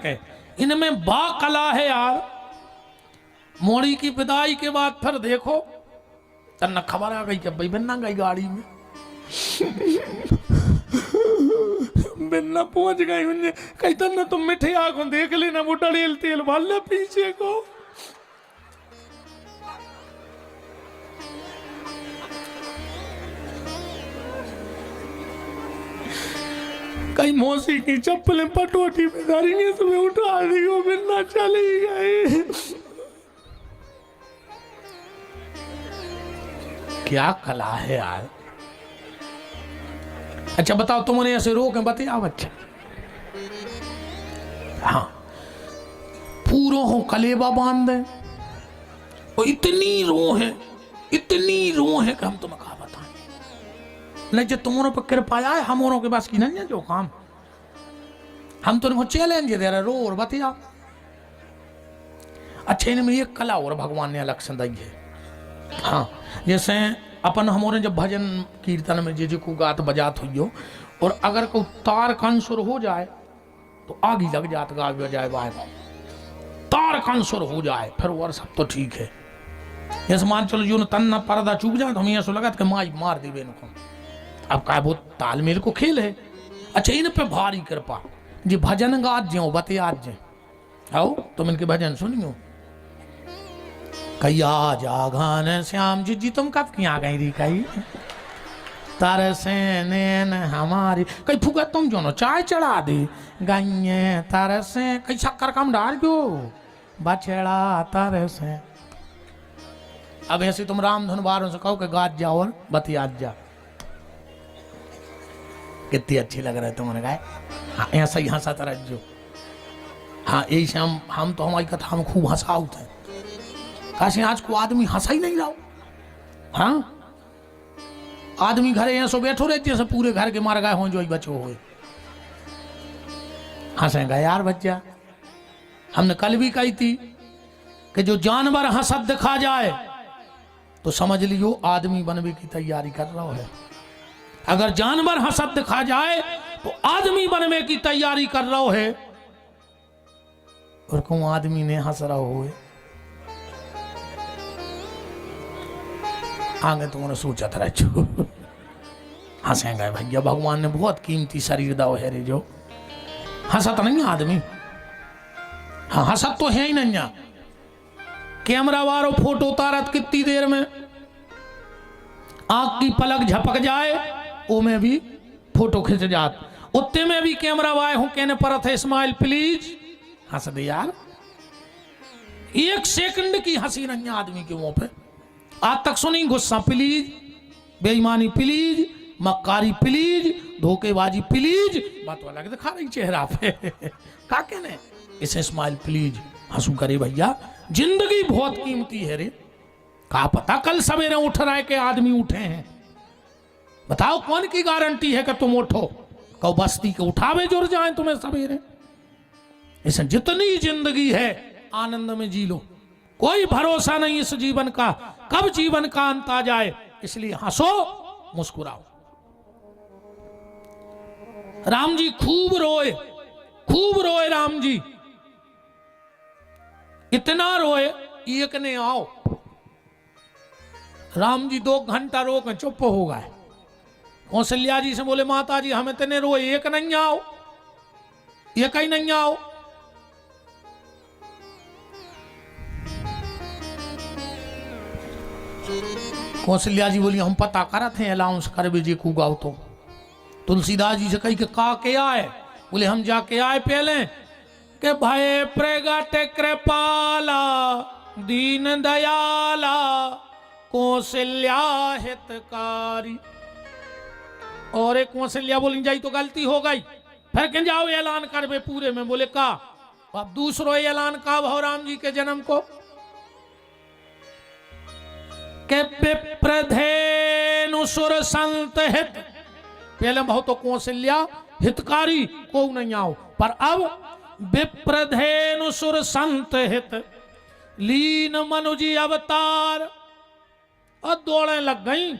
के, इनमें बा कला है यार। मोड़ी की विदाई के बाद फिर देखो तन्ना खबर आ गई कि भाई बिन्ना गई गाड़ी में बिन्ना पहुंच गई उन्हें कही तन्ना तुम मिठे आंखों देख लेना वो डड़ेल तेल वाल ले पीछे को। कई मौसी की चप्पलें पटोटी में धरेंगे तुम्हें उठा दी हो बिन्ना चली गए। क्या कला है यार। अच्छा बताओ तुमने ऐसे रोक बताया बच्चा। हाँ पूरों हो कलेबा बांध दे और इतनी रो है कि हम तुम्हें कहा बताएं। नहीं जो तुम्हारों पर कृपा है हमारों के पास की नहीं है जो काम हम तुमको चैलेंज दे रहे रो और बतिया। अच्छा इनमें ये कला और भगवान ने अलग से दी है। हाँ जैसे अपन हमारे जब भजन कीर्तन में जे को गात बजात हुई हो और अगर को तार कंसुर हो जाए तो आग ही लग जात गा बजाए बाय तार कंसुर हो जाए फिर वो सब तो ठीक है। जैसे मान चलो जो तन्ना पर्दा चूक जाए तो हमें ऐसा लगा कि माई मार दी बेन को। अब का बहुत तालमेल को खेल है। अच्छा इन पे भारी कृपा जी भजन गात जो बतिया जे आओ तुम इनके भजन सुनियो। कई आ जागान श्याम जी तुम कब की आ गई री कई तरसे नैन हमारी कई फुगा तुम जो नो चाय चढ़ा दी गाइए तरसे कई शक्कर कम डाल दो बछड़ा तरसे। अब ऐसे तुम रामधुन बारों से कहो कि गात जाओ और बतिया जा। कितनी अच्छी लग रहा है तुमने गाय। हाँ ऐसा ही हंसा तरह जो। हाँ यही से हम तो हमारी कथा में खूब हंसा होते हैं। काशी आज को आदमी हंसा ही नहीं रहा। हाँ आदमी घरे यहाँ सो बैठो रहते जैसे पूरे घर के मार गए हों जो बच्चों हुए हंसेगा यार बच्चा। हमने कल भी कही थी कि जो जानवर हंसत दिखा जाए तो समझ लियो आदमी बनने की तैयारी कर रहा है। अगर जानवर हंसत दिखा जाए तो आदमी बनने की तैयारी कर रहा है। और कौन आदमी ने हंस रहा हो आगे तुमने सोचा था हंसेंगे भैया भगवान ने बहुत कीमती शरीर दाओ है रे जो हंसत नहीं आदमी। हाँ हंसत तो है ही नहीं। कैमरा वालों फोटो उतारत कितनी देर में आंख की पलक झपक जाए वो में भी फोटो खिंच जात उतने में भी कैमरा वाले हूं कहने पर थे स्माइल प्लीज हंस दे यार। एक सेकंड की हंसी नहीं आदमी के मुंह पे। आज तक सुनी गुस्सा प्लीज बेईमानी प्लीज मक्कारी प्लीज धोखेबाजी प्लीज बात वाला दिखा रही चेहरा पे का कहने इसे स्माइल प्लीज हंसू करे भैया। जिंदगी बहुत कीमती है रे। का पता कल सवेरे उठ रहे के आदमी उठे हैं। बताओ कौन की गारंटी है कि तुम उठो कहो बस्ती के उठावे जुड़ जाए तुम्हें सवेरे। इसे जितनी जिंदगी है आनंद में जी लो। कोई भरोसा नहीं इस जीवन का कब जीवन का अंत आ जाए। इसलिए हंसो मुस्कुराओ। राम जी खूब रोए राम जी इतना रोए एक ने आओ राम जी 2 घंटा रो के चुप हो गए। कौशल्या जी से बोले माता जी हमें तेने रोए एक नहीं आओ एक ही नहीं आओ। कौशल्या जी बोली हम पता करा थे अलाउंस कर बेजे को गाओ तो। तुलसीदास जी से कही के का के आए बोले हम जाके आए पहले के भय प्रगट कृपाला दीन दयाला कौशल्या हितकारी। और एक कौशल्या बोली जाई तो गलती हो गई फिर कह जाओ ऐलान कर बे पूरे में। बोले का अब दूसरो ऐलान का भाव राम जी के जन्म को के विप्रधेनु सुर संत हित। पहले बहुत तो कौशल्या हितकारी को नहीं आओ पर अब विप्रधेनु सुर संत हित लीन मनुजी अवतार। और दौड़े लग गई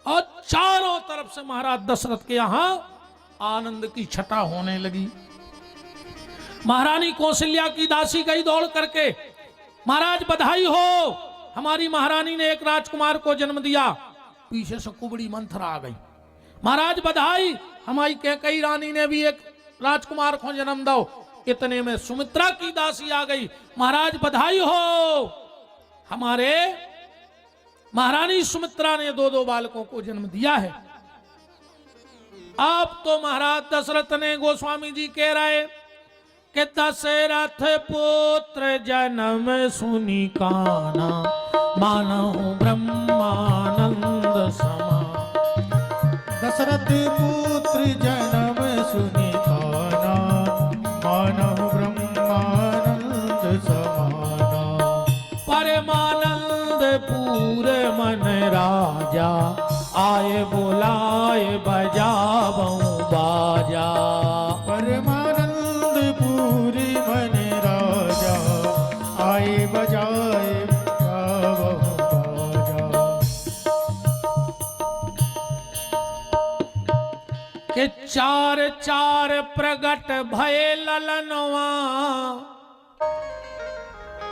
और चारों तरफ से महाराज दशरथ के यहां आनंद की छटा होने लगी। महारानी कौशल्या की दासी गई दौड़ करके, महाराज बधाई हो, हमारी महारानी ने एक राजकुमार को जन्म दिया। पीछे से कुबड़ी मंथरा आ गई, महाराज बधाई, हमारी कैकेयी रानी ने भी एक राजकुमार को जन्म दो। इतने में सुमित्रा की दासी आ गई, महाराज बधाई हो, हमारे महारानी सुमित्रा ने 2-2 बालकों को जन्म दिया है। अब तो महाराज दशरथ ने, गोस्वामी जी कह रहे कि दशरथ पुत्र जन्म सुनी काना, मानहु ब्रह्मानंद समा। दशरथ पुत्र जन्म सुनी काना, मानहु ब्रह्मानंद समाना। परमानंद पूरे मन राजा, आए बुलाए बजाबऊं बाजा। परमानंद पूरी मन राजा, आए बजाए गावहु बाजा। के 4-4 प्रगट भये ललनवा,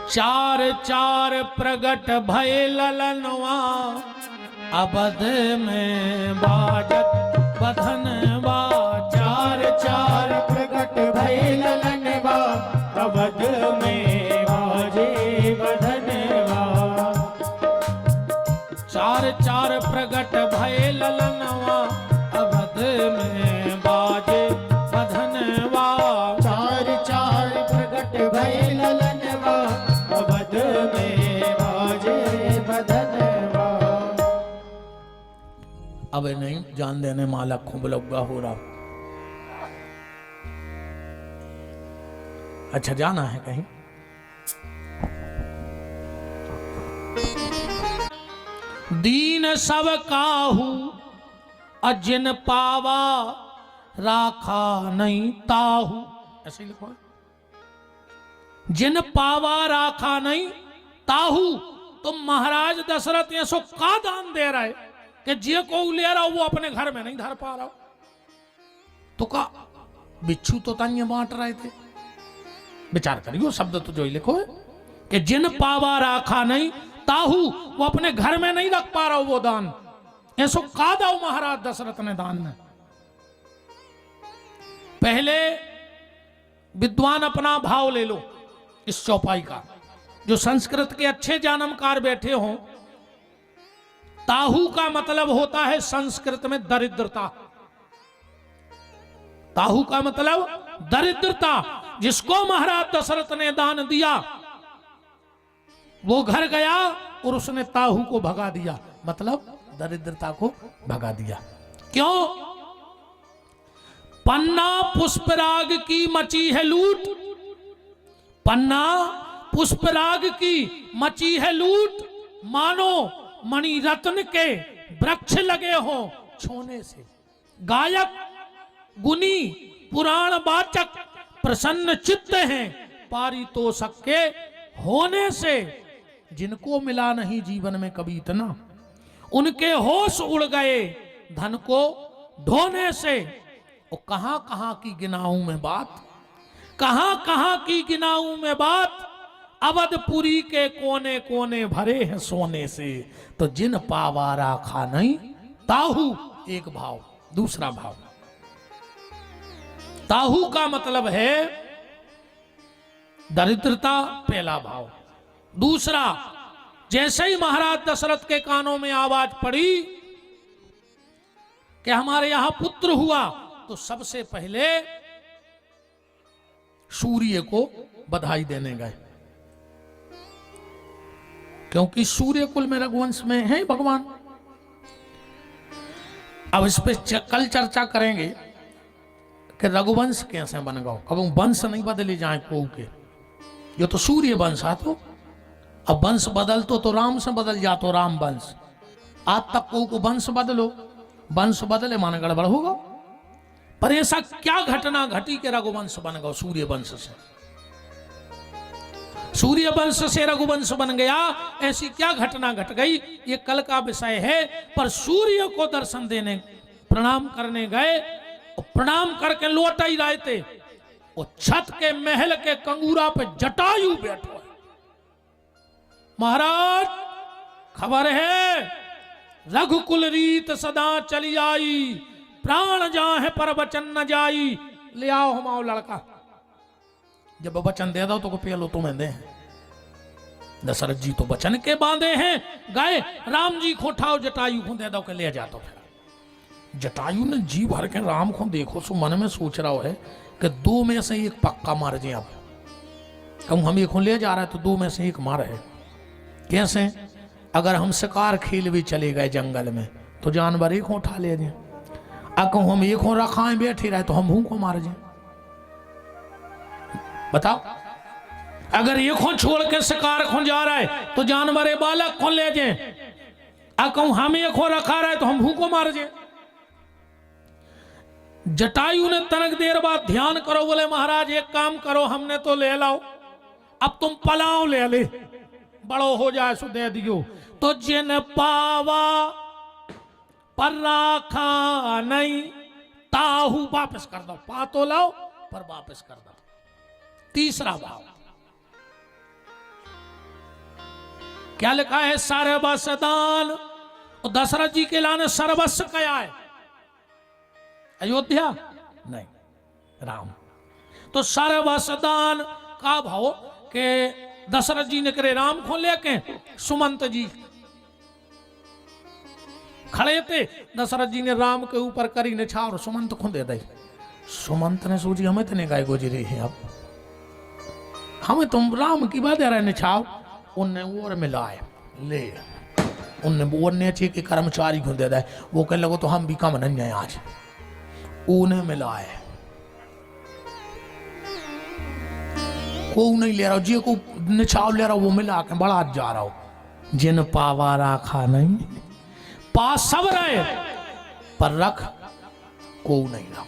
4-4 प्रगट भये ललनवा, अवध में बाजत बधनवा। 4-4 प्रगट भये ललनवा, अवध में बाजे बधनवा। 4-4 प्रगट भये ललनवा, अवध में बाजे बधनवा। 4-4 प्रगट भये ललनवा, अवध में बाजे बधनवा। अब नहीं जान देने माला खूब लगा हो रहा। अच्छा जाना है कहीं? दीन सब काहू, अजिन पावा, राखा नहीं ताहू। ऐसे ही लिखो है, जिन पावा राखा नहीं ताहू। तो महाराज दशरथ ये सो का दान दे रहे कि जे को ले रहा वो अपने घर में नहीं धर पा रहा। तो का बिच्छू तो तन्य बांट रहे थे। विचार करियो, शब्द तो जो ही लिखो है कि जिन पावा राखा नहीं ताहू, वो अपने घर में नहीं रख पा रहा वो दान। ऐसो का दाऊ महाराज दशरथ ने दान में। पहले विद्वान अपना भाव ले लो इस चौपाई का, जो संस्कृत के अच्छे जानमकार बैठे हों। ताहू का मतलब होता है संस्कृत में दरिद्रता। ताहू का मतलब दरिद्रता। जिसको महाराज दशरथ ने दान दिया वो घर गया और उसने ताहू को भगा दिया, मतलब दरिद्रता को भगा दिया। क्यों? पन्ना पुष्पराग की मची है लूट, पन्ना पुष्पराग की मची है लूट, मानो मणि रत्न के वृक्ष लगे हो छोने से। गायक गुनी पुराण वाचक प्रसन्न चित्त हैं पारितोषक के होने से। जिनको मिला नहीं जीवन में कभी इतना, उनके होश उड़ गए धन को ढोने से। और कहां कहां की गिनाऊं मैं बात, कहां कहां की गिनाऊं मैं बात, अवधपुरी के कोने कोने भरे हैं सोने से। तो जिन पावा राखा नहीं ताहू, एक भाव। दूसरा भाव, ताहू का मतलब है दरिद्रता, पहला भाव। दूसरा, जैसे ही महाराज दशरथ के कानों में आवाज पड़ी कि हमारे यहां पुत्र हुआ, तो सबसे पहले सूर्य को बधाई देने गए, क्योंकि सूर्य कुल में रघुवंश में है भगवान। अब इस पे कल चर्चा करेंगे कि रघुवंश कैसे बन गया। कब वंश नहीं बदले जाए को के, ये तो सूर्य वंश है। तो अब वंश बदल तो राम से बदल जा, तो राम वंश। आज तक को वंश बदलो, वंश बदले माने गड़बड़ होगा। पर ऐसा क्या घटना घटी कि रघुवंश बन गया सूर्य वंश से? सूर्य वंश से रघुवंश बन गया, ऐसी क्या घटना घट गई, ये कल का विषय है। पर सूर्य को दर्शन देने प्रणाम करने गए, प्रणाम करके लौट ही रहे थे वो छत के महल के कंगूरा पे जटायु बैठो है। महाराज खबर है रघुकुल रीत सदा चली आई, प्राण जाहे पर वचन न जाई। ले आओ हमाओ लड़का, जब वचन दे दो तो को पेलो तुम्हें दे। दशरथ जी तो वचन के बांधे हैं, गए राम जी को उठाओ, जटायु को दे दो के ले जा। तो फिर जटायु ने जी भर के राम को देखो, सो मन में सोच रहा है कि दो में से एक पक्का मार जाए। अब कहूं हम एक ले जा रहे तो दो में से एक मार है। कैसे? अगर हम शिकार खेल भी चले गए जंगल में तो जानवर एक उठा ले जाए। अब कहूं हम एक रखाएं बैठे रहे तो हम भूख को मार जाए। बताओ, अगर एक छोड़ के शिकार खो जा रहा है तो जानवर बालक को ले जाए। अब कहूं हम एक रखा रहे तो हम भूख को मार जाए। जटायु ने तनक देर बाद ध्यान करो, बोले महाराज एक काम करो, हमने तो ले लाओ, अब तुम पलाओ ले ले, बड़ो हो जाए सो दे दियो। तो जिन पावा पर राखा नहीं, ताहू वापस कर दो। पा तो लाओ पर वापस कर दो। तीसरा भाव क्या लिखा है? सर्वस्व दान। और दशरथ जी के लाने सर्वस्व क्या है? अयोध्या नहीं, राम। तो सर्वस्व दान का भाव के दशरथ जी ने करे राम को लेके सुमंत जी खड़े थे। दशरथ जी ने राम के ऊपर करी निछावर, सुमंत को दे दी। सुमंत ने सोची हमें तो नहीं गाय गुजरी है, अब हमें तुम राम की बात रहे निछाव। उनने और मिलाए ले, उनने बोर ने अच्छे के कर्मचारी को दे दे। वो कहने लगो तो हम भी कम नहीं है आज। उन्हें मिलाए, को नहीं ले रहा, जी को निछाव ले रहा वो मिला के बड़ा जा रहा हो। जिन पावा राखा नहीं, पास सब रहे पर रख को नहीं रहा।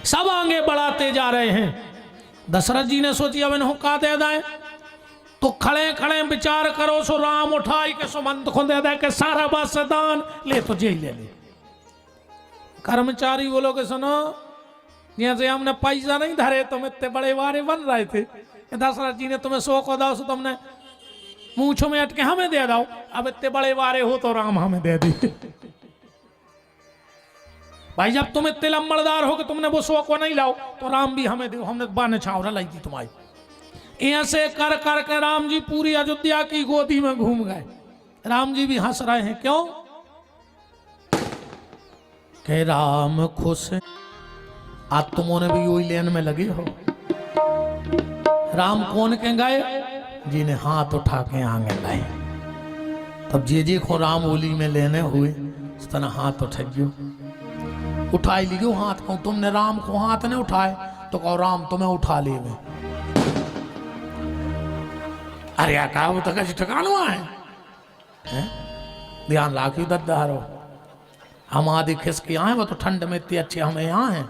सब आगे बढ़ाते जा रहे हैं। दशरथ जी ने सोची अब इन्हों का दे दें, तो खड़े खड़े विचार करो। सो राम उठाई के सुमंत को दे दे के सारा बस दान ले, तो जेल ले ले। कर्मचारी बोलो के सुनो, जैसे हमने पैसा नहीं धरे तुम इतने बड़े वारे बन रहे थे, दशरथ जी ने तुम्हें 100 को दो, सो तुमने मूंछों में अटके हमें दे दो। अब इतने बड़े वारे हो तो राम हमें दे दी। भाई जब तुम इतने लंबड़दार हो कि तुमने वो 100 को नहीं लाओ तो राम भी हमें दो, हमने बाने छावरा लाई थी तुम्हारी। ऐसे कर कर के राम जी पूरी अयोध्या की गोदी में घूम गए। राम जी भी हंस रहे हैं, क्यों? के राम खुश। आज तुमने भी वही लेन में लगे हो। राम कौन के गए? जी ने हाथ उठा के आगे लाए। तब जे को राम होली में लेने हुए तना हाथ उठाइयो, उठाई लियो हाथ को। तुमने राम को हाथ नहीं उठाए तो कहो राम तुम्हें उठा ले में। अरे या कहा वो तो कैसे ठिकाना है? ध्यान राखियो दद्दारो, हम आदि खिसके आए, वो तो ठंड में इतने अच्छे हमें यहाँ हैं,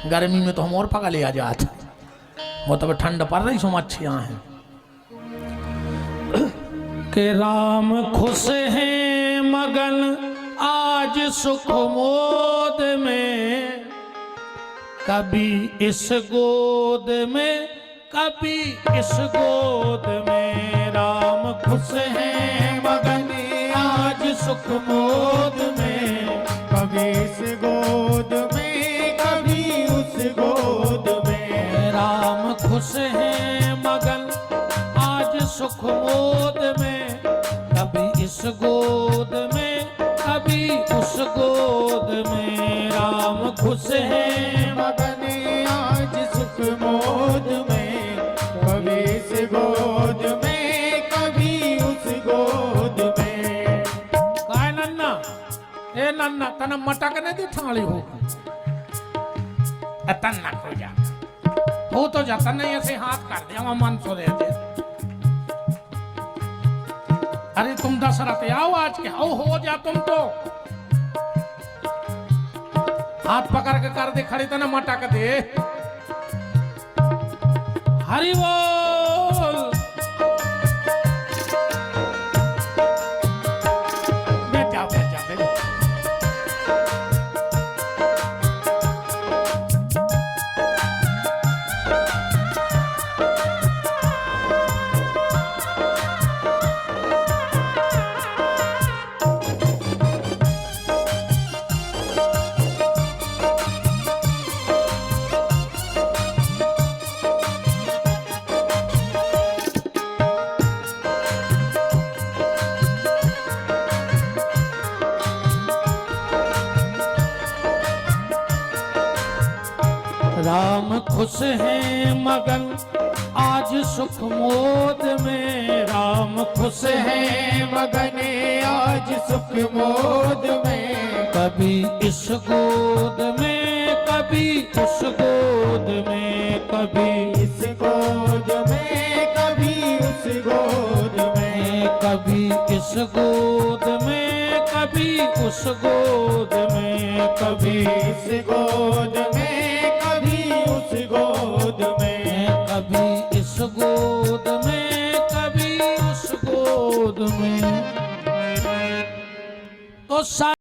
गर्मी में तो हम और पका ले आ जाते। वो तो ठंड पड़ रही सो हम अच्छे यहाँ हैं। के राम खुश हैं मगन आज सुख मोद में, कभी इस गोद में कभी इस गोद में। राम खुश हैं मगन आज सुख मोद में, कभी इस गोद में कभी उस गोद में। राम खुश हैं मगन आज सुख मोद में, कभी इस गोद में कभी उस गोद में। राम खुश हैं मगन आज सुख मोद में, कभी इस गोद में कभी उस गोद में। काय नन्ना, ए नन्ना तना मटक ने दी थाली हो तन्ना हो जा, हो तो जाता नहीं ऐसे हाथ कर दिया वहां मन सो देते। अरे तुम दशरथ आओ आज के, आओ हो जा तुम तो। हाथ पकड़ के कर दे खड़ी तना मटक दे। हरि बोल। बैठ जा बैठ जा बैठ जा। खुश हैं मगन आज सुख मोद में, राम खुश हैं मगन आज सुख मोद में, कभी इस गोद में कभी उस गोद में, कभी इस गोद में कभी उस गोद में, कभी इस गोद में कभी उस गोद में, कभी इस गोद में कभी उस गोद में, कभी इस गोद में कभी उस गोद में। तो